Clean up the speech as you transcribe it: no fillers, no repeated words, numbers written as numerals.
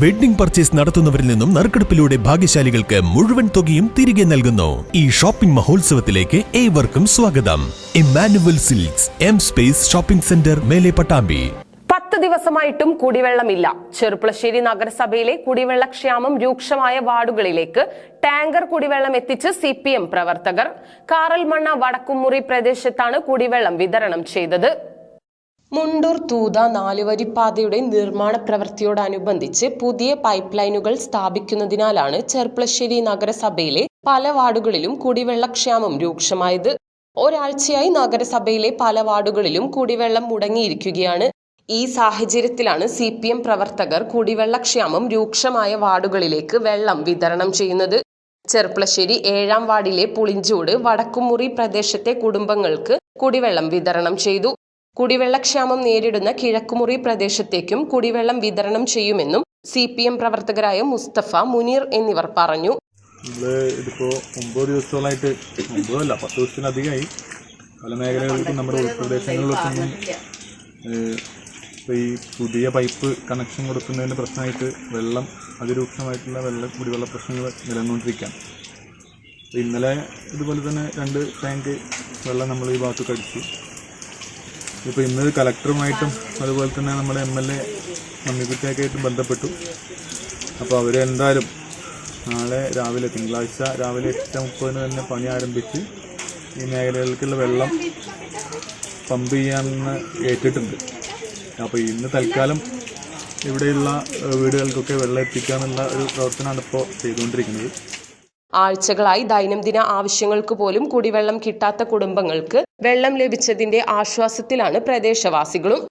Wedding purchase നടത്തുന്നവരിൽ നിന്നും നറുക്കെടുപ്പിലൂടെ ഭാഗ്യശാലികൾക്ക് മുഴുവൻ തുകയും തിരികെ നൽകുന്നു. ഈ ഷോപ്പിംഗ് മഹോത്സവത്തിലേക്ക് ഏവർക്കും സ്വാഗതം. Emmanuel silks, M space shopping centre, മേലെ പട്ടാമ്പി. 10 ദിവസമായിട്ടും കുടിവെള്ളമില്ല. ചെർപ്പുളശ്ശേരി നഗരസഭയിലെ കുടിവെള്ളക്ഷാമം രൂക്ഷമായ വാർഡുകളിലേക്ക് ടാങ്കർ കുടിവെള്ളം എത്തിച്ച് CPM പ്രവർത്തകർ. കാറൽമണ്ണ വടക്കുംമുറി പ്രദേശത്താണ് കുടിവെള്ളം വിതരണം ചെയ്തത്. മുണ്ടൂർ തൂത 4-വരിപ്പാതയുടെ നിർമ്മാണ പ്രവൃത്തിയോടനുബന്ധിച്ച് പുതിയ പൈപ്പ് ലൈനുകൾ സ്ഥാപിക്കുന്നതിനാലാണ് ചെർപ്പുളശ്ശേരി നഗരസഭയിലെ പല വാർഡുകളിലും കുടിവെള്ളക്ഷാമം രൂക്ഷമായത്. ഒരാഴ്ചയായി നഗരസഭയിലെ പല വാർഡുകളിലും കുടിവെള്ളം മുടങ്ങിയിരിക്കുകയാണ്. ഈ സാഹചര്യത്തിലാണ് CPM പ്രവർത്തകർ കുടിവെള്ളക്ഷാമം രൂക്ഷമായ വാർഡുകളിലേക്ക് വെള്ളം വിതരണം ചെയ്യുന്നത്. ചെർപ്പുളശ്ശേരി 7-ാം വാർഡിലെ പുളിഞ്ചോട് വടക്കുംമുറി പ്രദേശത്തെ കുടുംബങ്ങൾക്ക് കുടിവെള്ളം വിതരണം ചെയ്തു. കുടിവെള്ളക്ഷാമം നേരിടുന്ന കിഴക്കുമുറി പ്രദേശത്തേക്കും കുടിവെള്ളം വിതരണം ചെയ്യുമെന്നും CPM പ്രവർത്തകരായ മുസ്തഫ, മുനീർ എന്നിവർ പറഞ്ഞു. ഇതിപ്പോ 9 ദിവസത്തോളായിട്ട്, 10 ദിവസത്തിലധികമായി പല മേഖലകൾക്കും നമ്മുടെ ഉൾപ്രദേശങ്ങളിലൊന്നും ഈ പുതിയ പൈപ്പ് കണക്ഷൻ കൊടുക്കുന്നതിന് പ്രശ്നമായിട്ട് വെള്ളം അതിരൂക്ഷമായിട്ടുള്ള കുടിവെള്ള പ്രശ്നങ്ങൾ നിലനിന്നുകൊണ്ടിരിക്കുകയാണ്. ഇന്നലെ ഇതുപോലെ തന്നെ 2 ടാങ്ക് വെള്ളം നമ്മൾ ഈ ഭാഗത്ത് അടിച്ചു. ഇപ്പോൾ ഇന്ന് കലക്ടറുമായിട്ടും അതുപോലെ തന്നെ നമ്മുടെ MLA മമ്മിക്കുട്ടിയൊക്കെ ആയിട്ടും ബന്ധപ്പെട്ടു. അപ്പോൾ അവരെന്തായാലും നാളെ രാവിലെ, തിങ്കളാഴ്ച രാവിലെ 8:30 തന്നെ പണി ആരംഭിച്ച് ഈ മേഖലകൾക്കുള്ള വെള്ളം പമ്പ് ചെയ്യാമെന്ന് ഏറ്റിട്ടുണ്ട്. അപ്പോൾ ഇന്ന് തൽക്കാലം ഇവിടെയുള്ള വീടുകൾക്കൊക്കെ വെള്ളം എത്തിക്കാനുള്ള ഒരു പ്രവർത്തനമാണ് ഇപ്പോൾ ചെയ്തുകൊണ്ടിരിക്കുന്നത്. ആഴ്ചകളായി ദൈനംദിന ആവശ്യങ്ങൾക്ക് പോലും കുടിവെള്ളം കിട്ടാത്ത കുടുംബങ്ങൾക്ക് വെള്ളം ലഭിച്ചതിന്റെ ആശ്വാസത്തിലാണ് പ്രദേശവാസികളും.